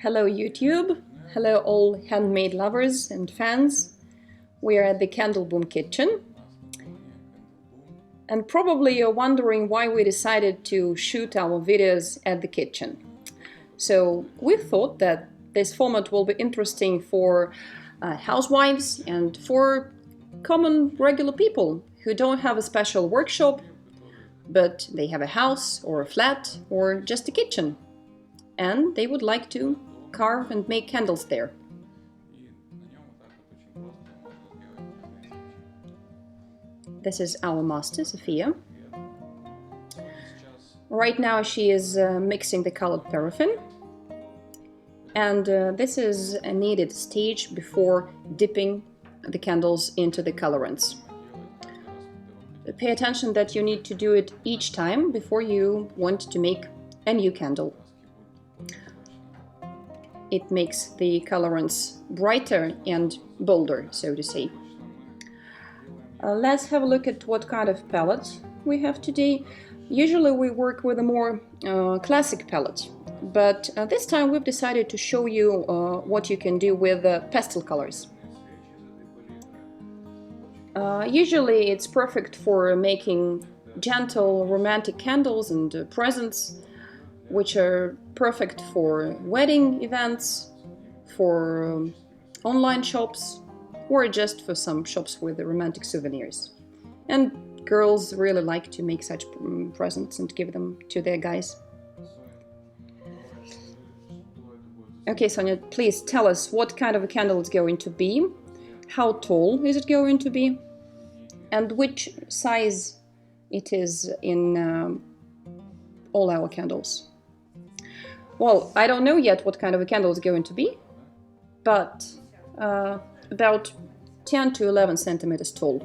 Hello YouTube, hello all handmade lovers and fans. We are at the CandleBoom kitchen. And probably you're wondering why we decided to shoot our videos at the kitchen. So we thought that this format will be interesting for housewives and for common regular people who don't have a special workshop, but they have a house or a flat or just a kitchen. And they would like to carve and make candles there. This is our master, Sophia. Right now she is mixing the colored paraffin. And this is a needed stage before dipping the candles into the colorants. Pay attention that you need to do it each time before you want to make a new candle. It makes the colorants brighter and bolder, so to say. Let's have a look at what kind of palette we have today. Usually we work with a more classic palette, but this time we've decided to show you what you can do with pastel colors. Usually it's perfect for making gentle, romantic candles and presents, which are perfect for wedding events, for online shops, or just for some shops with romantic souvenirs. And girls really like to make such presents and give them to their guys. Okay, Sonia, please tell us what kind of a candle it's going to be, how tall is it going to be, and which size it is in all our candles. Well, I don't know yet what kind of a candle it's going to be, but about 10 to 11 centimeters tall.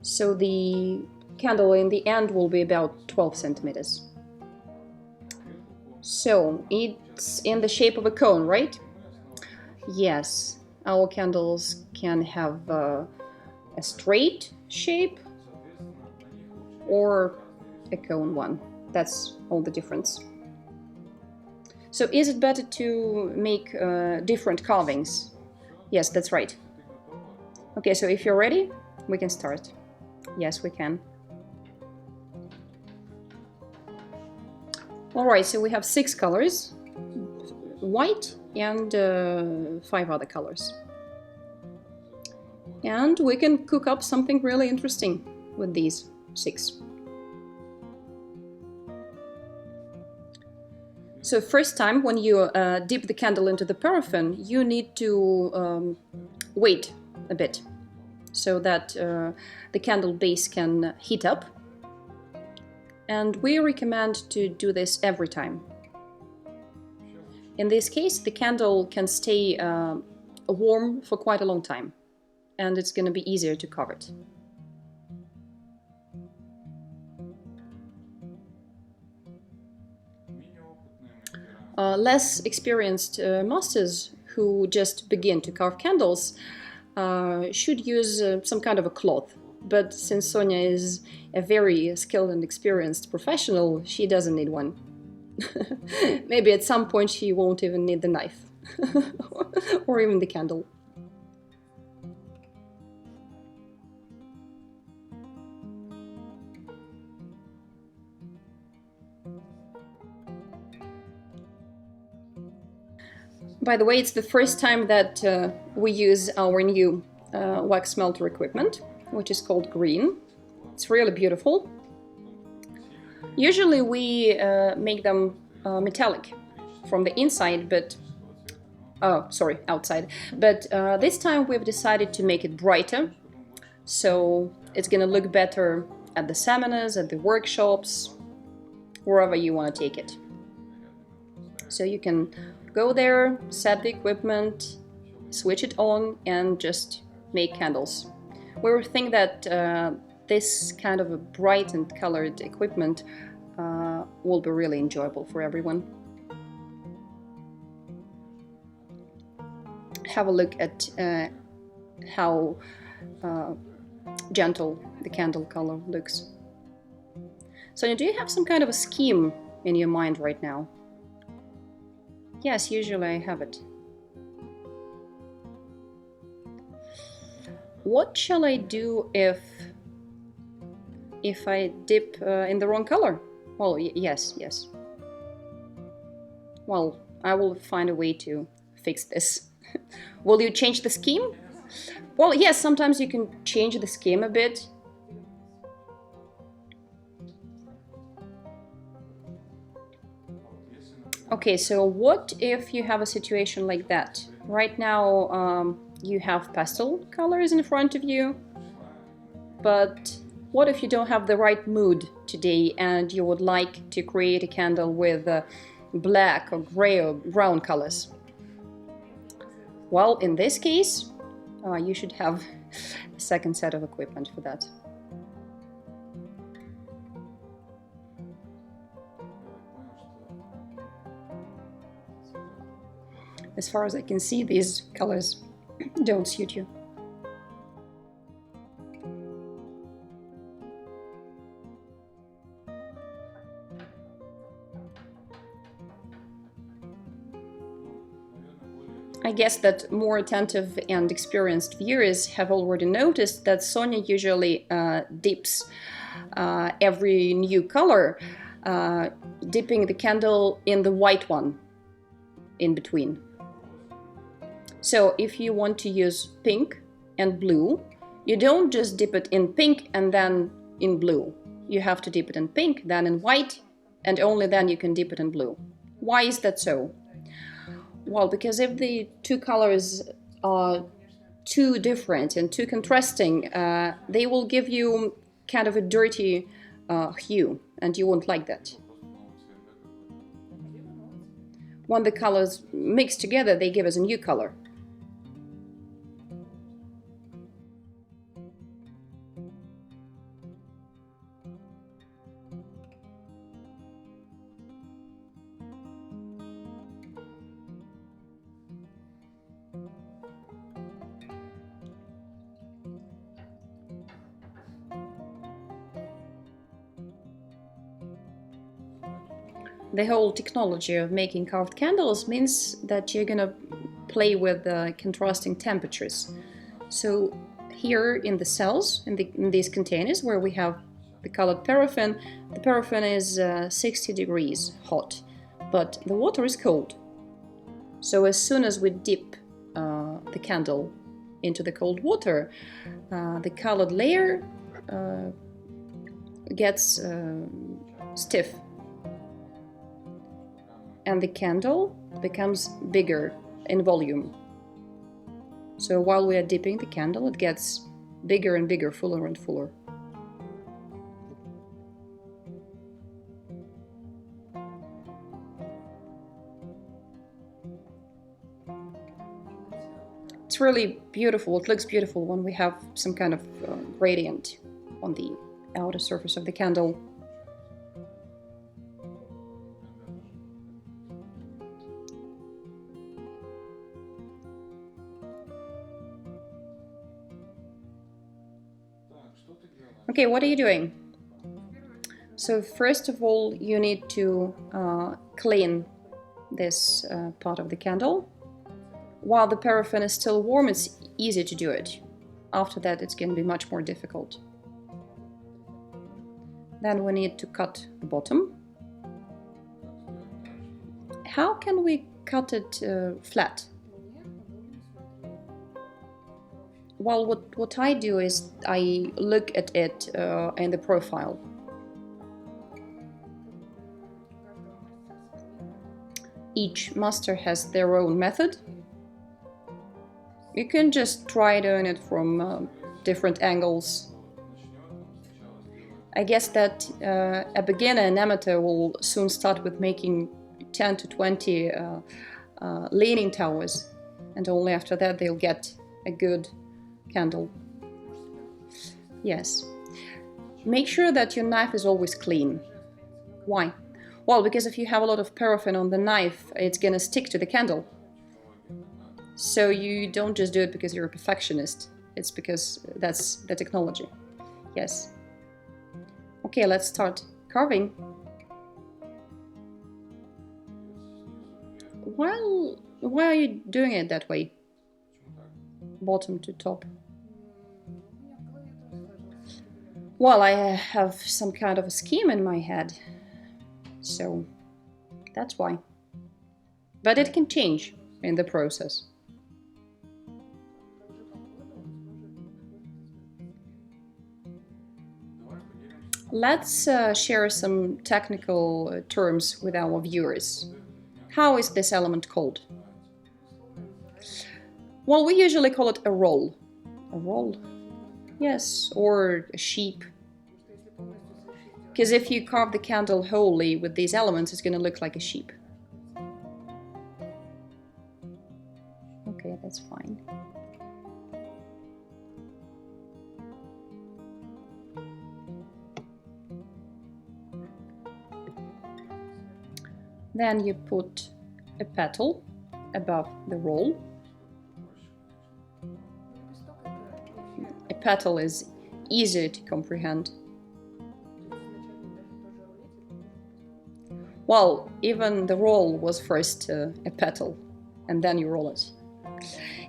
So the candle in the end will be about 12 centimeters. So it's in the shape of a cone, right? Yes, our candles can have a straight shape or a cone one. That's all the difference. So is it better to make different carvings? Yes, that's right. Okay, so if you're ready, we can start. Yes, we can. Alright, so we have 6 colors, white and 5 other colors. And we can cook up something really interesting with these 6. So first time when you dip the candle into the paraffin, you need to wait a bit so that the candle base can heat up. And we recommend to do this every time. In this case, the candle can stay warm for quite a long time, and it's going to be easier to carve it. Less experienced masters who just begin to carve candles should use some kind of a cloth. But since Sonia is a very skilled and experienced professional, she doesn't need one. Maybe at some point she won't even need the knife or even the candle. By the way, it's the first time that we use our new wax melter equipment, which is called Green. It's really beautiful. Usually we make them metallic from the inside, but outside. But this time we've decided to make it brighter, so it's gonna look better at the seminars, at the workshops, wherever you want to take it. So you can go there, set the equipment, switch it on, and just make candles. We think that this kind of a bright and colored equipment will be really enjoyable for everyone. Have a look at how gentle the candle color looks. Sonia, do you have some kind of a scheme in your mind right now? Yes, usually I have it. What shall I do if I dip in the wrong color? Well, yes. Well, I will find a way to fix this. Will you change the scheme? Well, yes, sometimes you can change the scheme a bit. Okay, so what if you have a situation like that? Right now, you have pastel colors in front of you, but what if you don't have the right mood today and you would like to create a candle with black or gray or brown colors? Well, in this case, you should have a second set of equipment for that. As far as I can see, these colors don't suit you. I guess that more attentive and experienced viewers have already noticed that Sonia usually dips every new color, dipping the candle in the white one in between. So if you want to use pink and blue, you don't just dip it in pink and then in blue. You have to dip it in pink, then in white, and only then you can dip it in blue. Why is that so? Well, because if the two colors are too different and too contrasting, they will give you kind of a dirty hue, and you won't like that. When the colors mix together, they give us a new color. The whole technology of making carved candles means that you're gonna play with contrasting temperatures. So here in the cells, in these containers where we have the colored paraffin, the paraffin is 60 degrees hot, but the water is cold. So as soon as we dip the candle into the cold water, the colored layer gets stiff, and the candle becomes bigger in volume. So while we are dipping the candle, it gets bigger and bigger, fuller and fuller. It's really beautiful. It looks beautiful when we have some kind of gradient on the outer surface of the candle. Okay, what are you doing? So first of all, you need to clean this part of the candle. While the paraffin is still warm, it's easy to do it. After that, it's going to be much more difficult. Then we need to cut the bottom. How can we cut it flat? Well, what I do is I look at it in the profile. Each master has their own method. You can just try doing it from different angles. I guess that a beginner and amateur will soon start with making 10 to 20 leaning towers, and only after that they'll get a good candle. Yes. Make sure that your knife is always clean. Why? Well, because if you have a lot of paraffin on the knife, it's gonna stick to the candle. So you don't just do it because you're a perfectionist. It's because that's the technology. Yes. Okay, let's start carving. Why are you doing it that way? Bottom to top. Well, I have some kind of a scheme in my head, so that's why. But it can change in the process. Let's share some technical terms with our viewers. How is this element called? Well, we usually call it a roll. A roll? Yes, or a sheep. Because if you carve the candle wholly with these elements, it's going to look like a sheep. Okay, that's fine. Then you put a petal above the roll. A petal is easier to comprehend. Well, even the roll was first a petal, and then you roll it.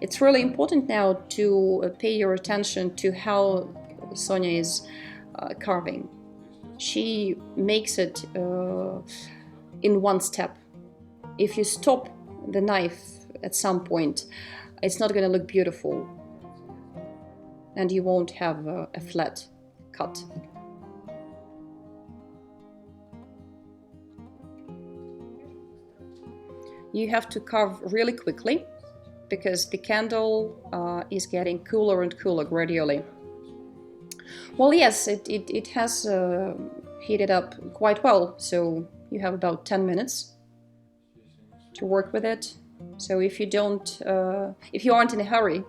It's really important now to pay your attention to how Sonia is carving. She makes it in one step. If you stop the knife at some point, it's not going to look beautiful, and you won't have a flat cut. You have to carve really quickly because the candle is getting cooler and cooler gradually. Well, yes, it has heated up quite well, so you have about 10 minutes to work with it. So if you aren't in a hurry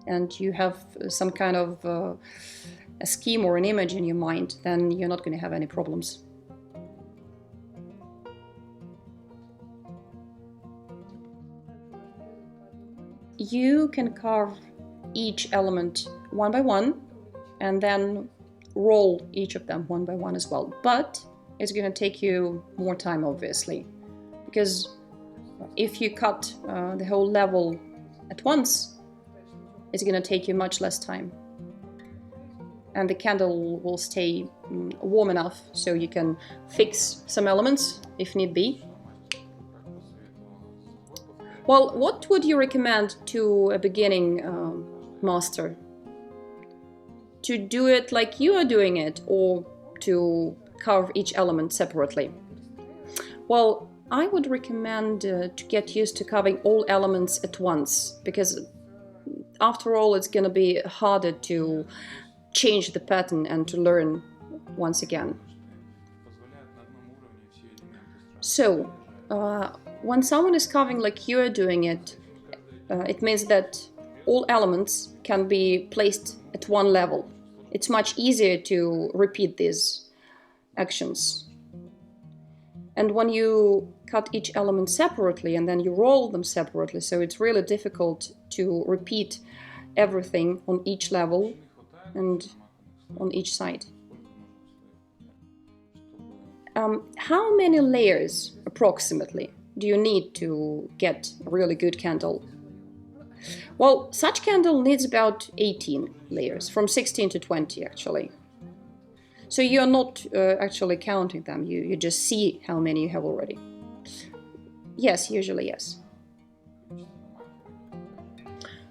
and you have some kind of a scheme or an image in your mind, then you're not going to have any problems. You can carve each element one by one and then roll each of them one by one as well. But it's going to take you more time, obviously, because if you cut the whole level at once, it's going to take you much less time. And the candle will stay warm enough so you can fix some elements if need be. Well, what would you recommend to a beginning master? To do it like you are doing it, or to carve each element separately? Well, I would recommend to get used to carving all elements at once, because after all, it's going to be harder to change the pattern and to learn once again. So, when someone is carving like you are doing it, it means that all elements can be placed at one level. It's much easier to repeat these actions. And when you cut each element separately and then you roll them separately, so it's really difficult to repeat everything on each level and on each side. How many layers, approximately, do you need to get a really good candle? Well, such candle needs about 18 layers, from 16 to 20 actually. So you're not actually counting them, you just see how many you have already. Yes, usually yes.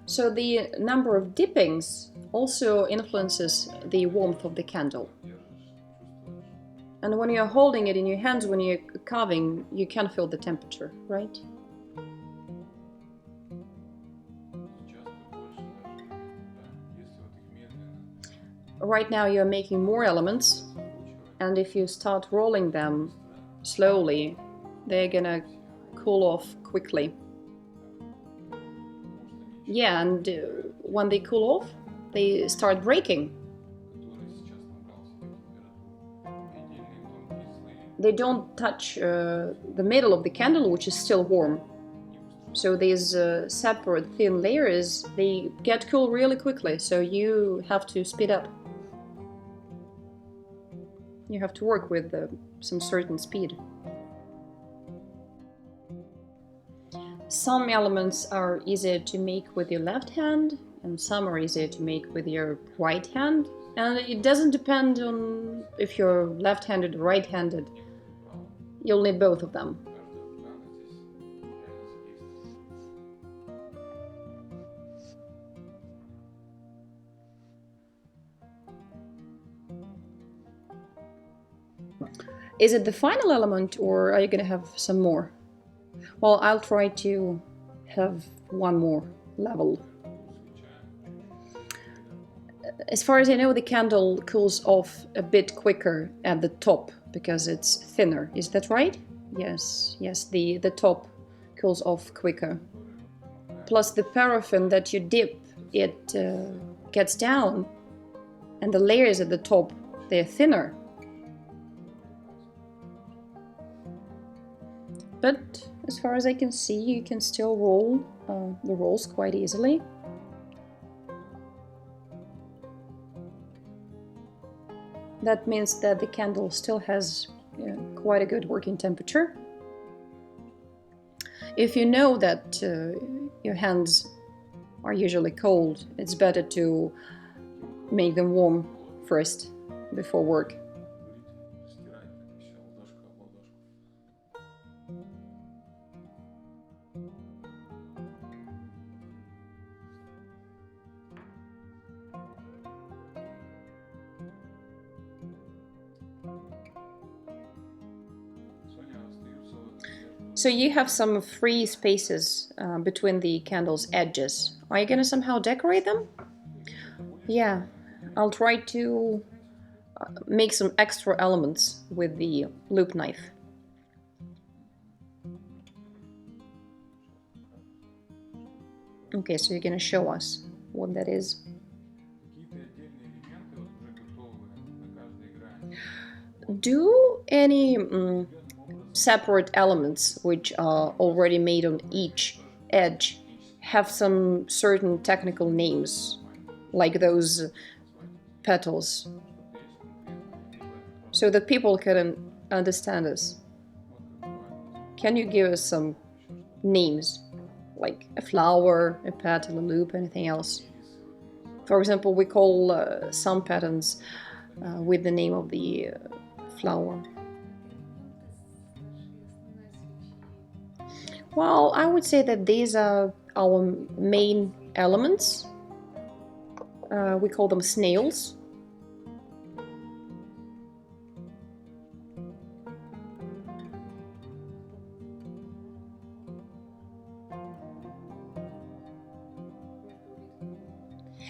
So the number of dippings also influences the warmth of the candle. And when you're holding it in your hands, when you're carving, you can feel the temperature, right? Right now you're making more elements, and if you start rolling them slowly, they're gonna cool off quickly. Yeah, and when they cool off, they start breaking. They don't touch the middle of the candle, which is still warm. So these separate thin layers, they get cool really quickly, so you have to speed up. You have to work with some certain speed. Some elements are easier to make with your left hand, and some are easier to make with your right hand. And it doesn't depend on if you're left-handed or right-handed. You'll need both of them. Is it the final element, or are you going to have some more? Well, I'll try to have one more level. As far as I know, the candle cools off a bit quicker at the top because it's thinner. Is that right? Yes, the top cools off quicker. Plus the paraffin that you dip, it gets down, and the layers at the top, they're thinner. But as far as I can see, you can still roll the rolls quite easily. That means that the candle still has quite a good working temperature. If you know that your hands are usually cold, it's better to make them warm first before work. So you have some free spaces between the candle's edges. Are you gonna somehow decorate them? Yeah, I'll try to make some extra elements with the loop knife. Okay, so you're gonna show us what that is. Do any separate elements which are already made on each edge have some certain technical names, like those petals, so that people can understand us? Can you give us some names, like a flower, a petal, a loop, anything else? For example, we call some patterns with the name of the flower. Well, I would say that these are our main elements. We call them snails.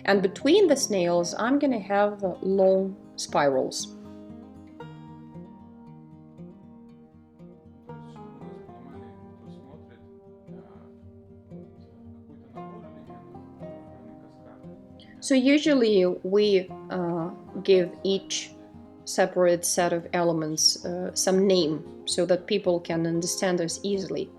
And between the snails, I'm going to have long spirals. So usually we give each separate set of elements some name so that people can understand us easily.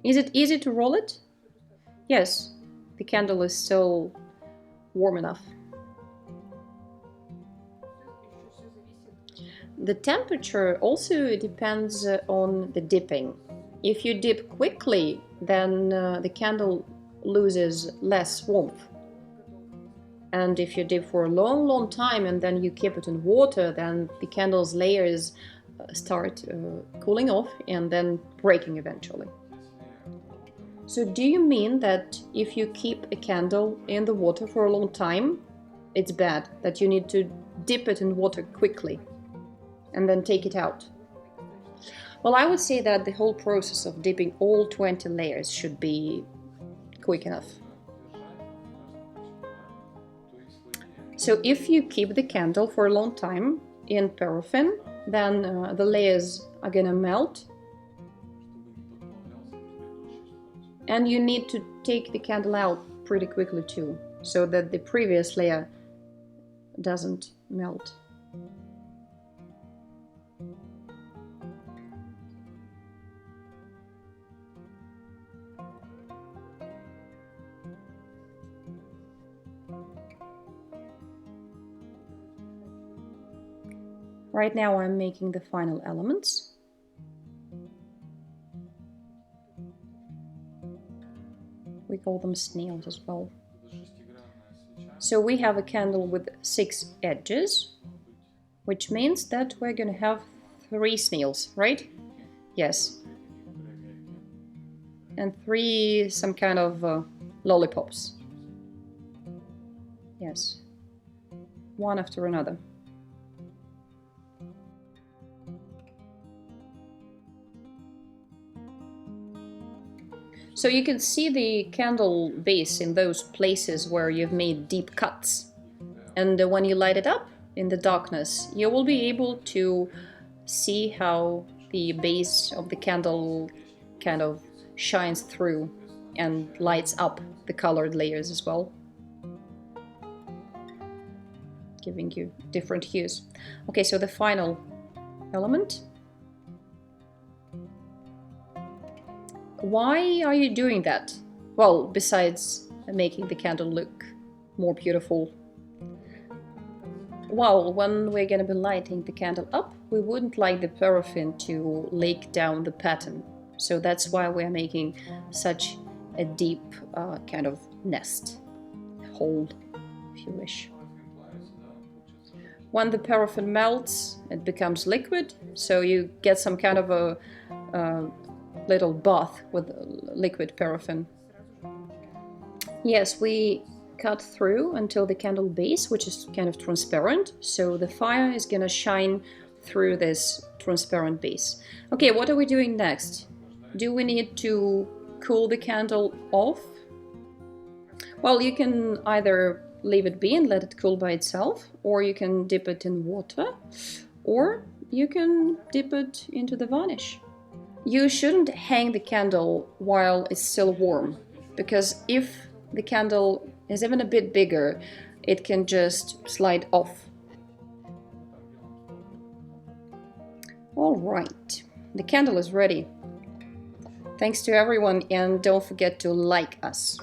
Is it easy to roll it? Yes, the candle is still warm enough. The temperature also depends on the dipping. If you dip quickly, then the candle loses less warmth. And if you dip for a long time and then you keep it in water, then the candle's layers start cooling off and then breaking eventually. So do you mean that if you keep a candle in the water for a long time, it's bad, that you need to dip it in water quickly and then take it out? Well, I would say that the whole process of dipping all 20 layers should be quick enough. So if you keep the candle for a long time in paraffin, then the layers are gonna melt, and you need to take the candle out pretty quickly too, so that the previous layer doesn't melt. Right now I'm making the final elements. We call them snails as well. So we have a candle with 6 edges, which means that we're gonna have 3 snails, right? Yes. And 3 some kind of lollipops. Yes. One after another. So you can see the candle base in those places where you've made deep cuts. And when you light it up in the darkness, you will be able to see how the base of the candle kind of shines through and lights up the colored layers as well, giving you different hues. Okay, so the final element. Why are you doing that? Well, besides making the candle look more beautiful. Well, when we're gonna be lighting the candle up, we wouldn't like the paraffin to leak down the pattern. So that's why we're making such a deep kind of nest, hole, if you wish. When the paraffin melts, it becomes liquid, so you get some kind of a little bath with liquid paraffin. Yes, we cut through until the candle base, which is kind of transparent, so the fire is gonna shine through this transparent base. Okay, what are we doing next? Do we need to cool the candle off? Well, you can either leave it be and let it cool by itself, or you can dip it in water, or you can dip it into the varnish. You shouldn't hang the candle while it's still warm, because if the candle is even a bit bigger, it can just slide off. All right, the candle is ready. Thanks to everyone, and don't forget to like us.